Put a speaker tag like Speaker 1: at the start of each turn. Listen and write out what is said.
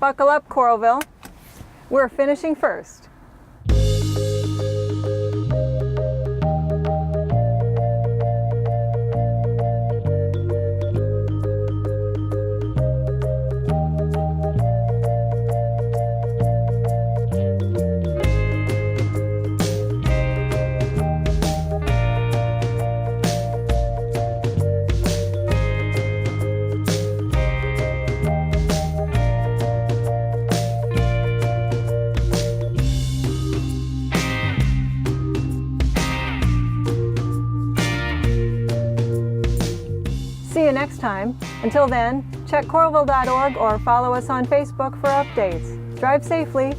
Speaker 1: Buckle up, Coralville. We're finishing first. See you next time. Until then, check Coralville.org or follow us on Facebook for updates. Drive safely.